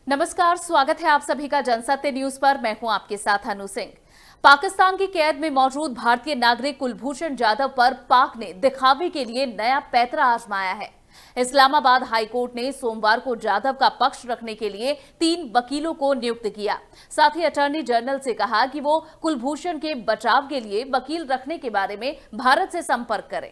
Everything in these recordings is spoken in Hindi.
नमस्कार, स्वागत है आप सभी का जनसत्य न्यूज पर। मैं हूं आपके साथ अनु सिंह। पाकिस्तान की कैद में मौजूद भारतीय नागरिक कुलभूषण जाधव पर पाक ने दिखावे के लिए नया पैंतरा आजमाया है। इस्लामाबाद हाईकोर्ट ने सोमवार को जाधव का पक्ष रखने के लिए 3 वकीलों को नियुक्त किया। साथ ही अटॉर्नी जनरल से कहा कि वो कुलभूषण के बचाव के लिए वकील रखने के बारे में भारत से संपर्क करें।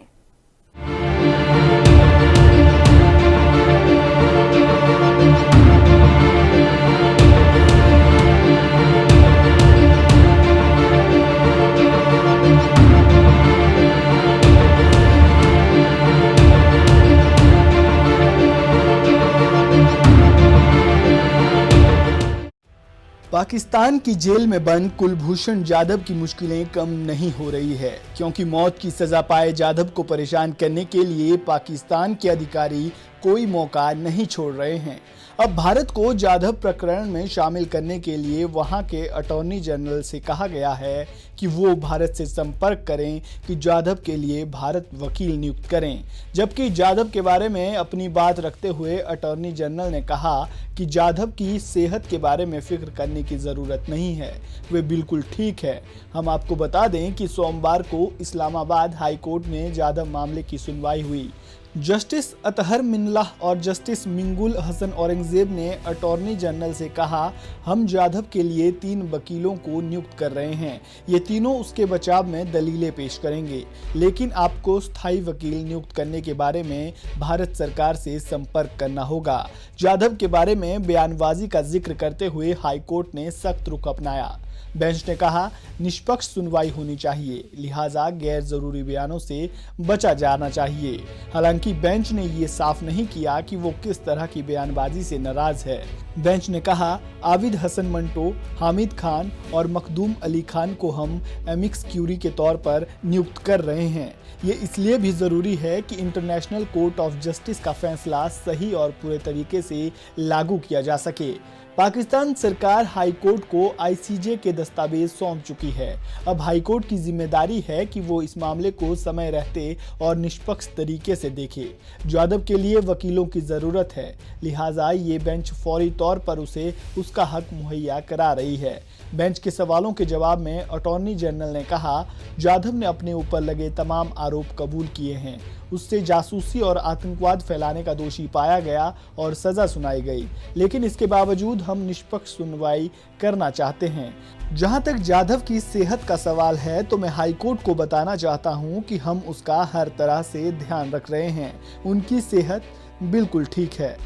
पाकिस्तान की जेल में बंद कुलभूषण जाधव की मुश्किलें कम नहीं हो रही है, क्योंकि मौत की सजा पाए जाधव को परेशान करने के लिए पाकिस्तान के अधिकारी कोई मौका नहीं छोड़ रहे हैं। अब भारत को जाधव प्रकरण में शामिल करने के लिए वहां के अटॉर्नी जनरल से कहा गया है कि वो भारत से संपर्क करें कि जाधव के लिए भारत वकील नियुक्त करें। जबकि जाधव के बारे में अपनी बात रखते हुए अटॉर्नी जनरल ने कहा कि जाधव की सेहत के बारे में फिक्र करने की ज़रूरत नहीं है, वे बिल्कुल ठीक है। हम आपको बता दें कि सोमवार को इस्लामाबाद हाई कोर्ट में जाधव मामले की सुनवाई हुई। जस्टिस अतहर मिन्लाह और जस्टिस मिंगुल हसन औरंगजेब ने अटॉर्नी जनरल से कहा, हम जाधव के लिए 3 वकीलों को नियुक्त कर रहे हैं। ये तीनों उसके बचाव में दलीलें पेश करेंगे, लेकिन आपको स्थायी वकील नियुक्त करने के बारे में भारत सरकार से संपर्क करना होगा। जाधव के बारे में बयानबाजी का जिक्र करते हुए हाईकोर्ट ने सख्त रुख अपनाया। बेंच ने कहा, निष्पक्ष सुनवाई होनी चाहिए, लिहाजा गैर जरूरी बयानों से बचा जाना चाहिए। हालांकि बेंच ने ये साफ नहीं किया कि वो किस तरह की बयानबाजी से नाराज है। बेंच ने कहा, आबिद हसन मंटो, हामिद खान और मखदूम अली खान को हम एमिक्स क्यूरी के तौर पर नियुक्त कर रहे हैं। ये इसलिए भी ज़रूरी है कि इंटरनेशनल कोर्ट ऑफ जस्टिस का फैसला सही और पूरे तरीके से लागू किया जा सके। पाकिस्तान सरकार हाईकोर्ट को आईसीजे के दस्तावेज सौंप चुकी है। अब हाईकोर्ट की जिम्मेदारी है कि वो इस मामले को समय रहते और निष्पक्ष तरीके से देखे। जाधव के लिए वकीलों की ज़रूरत है, लिहाजा ये बेंच फौरी तौर पर उसे उसका हक मुहैया करा रही है। बेंच के सवालों के जवाब में अटॉर्नी जनरल ने कहा, जाधव ने अपने ऊपर लगे तमाम आरोप कबूल किए हैं। उससे जासूसी और आतंकवाद फैलाने का दोषी पाया गया और सजा सुनाई गई, लेकिन इसके बावजूद हम निष्पक्ष सुनवाई करना चाहते हैं। जहां तक जाधव की सेहत का सवाल है, तो मैं हाईकोर्ट को बताना चाहता हूं कि हम उसका हर तरह से ध्यान रख रहे हैं। उनकी सेहत बिल्कुल ठीक है।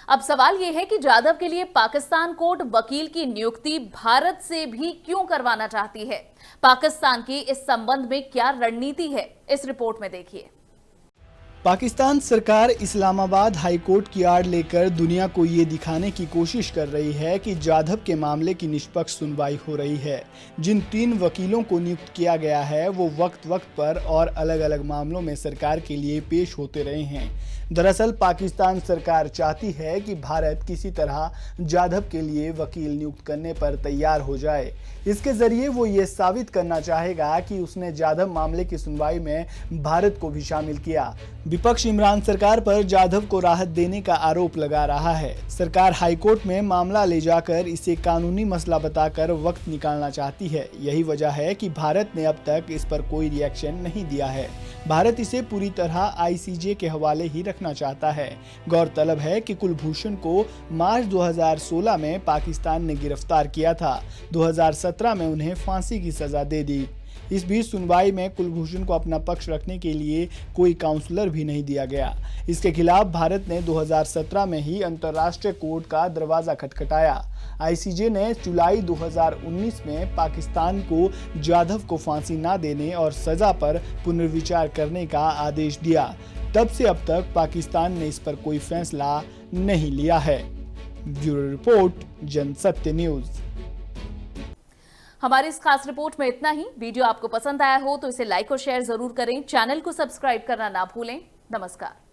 अब सवाल यह है कि जाधव के लिए पाकिस्तान कोर्ट वकील की नियुक्ति भारत से भी क्यों करवाना चाहती है? पाकिस्तान की इस संबंध में क्या रणनीति है, इस रिपोर्ट में देखिए। पाकिस्तान सरकार इस्लामाबाद हाईकोर्ट की आड़ लेकर दुनिया को ये दिखाने की कोशिश कर रही है कि जाधव के मामले की निष्पक्ष सुनवाई हो रही है। जिन 3 वकीलों को नियुक्त किया गया है, वो वक्त वक्त पर और अलग अलग मामलों में सरकार के लिए पेश होते रहे हैं। दरअसल पाकिस्तान सरकार चाहती है कि भारत किसी तरह जाधव के लिए वकील नियुक्त करने पर तैयार हो जाए। इसके जरिए वो ये साबित करना चाहेगा कि उसने जाधव मामले की सुनवाई में भारत को भी शामिल किया। विपक्ष इमरान सरकार पर जाधव को राहत देने का आरोप लगा रहा है। सरकार हाईकोर्ट में मामला ले जाकर इसे कानूनी मसला बताकर वक्त निकालना चाहती है। यही वजह है कि भारत ने अब तक इस पर कोई रिएक्शन नहीं दिया है। भारत इसे पूरी तरह आईसीजे के हवाले ही रखना चाहता है। गौरतलब है कि कुलभूषण को मार्च 2016 में पाकिस्तान ने गिरफ्तार किया था। 2017 में उन्हें फांसी की सजा दे दी। इस बीच सुनवाई में कुलभूषण को अपना पक्ष रखने के लिए कोई काउंसलर भी नहीं दिया गया। इसके खिलाफ भारत ने 2017 में ही अंतर्राष्ट्रीय कोर्ट का दरवाजा खटखटाया। आईसीजे ने जुलाई 2019 में पाकिस्तान को जाधव को फांसी न देने और सजा पर पुनर्विचार करने का आदेश दिया। तब से अब तक पाकिस्तान ने इस पर कोई फैसला नहीं लिया है। Bureau report, Jansatya news. हमारी इस खास रिपोर्ट में इतना ही। वीडियो आपको पसंद आया हो तो इसे लाइक और शेयर जरूर करें। चैनल को सब्सक्राइब करना ना भूलें। नमस्कार।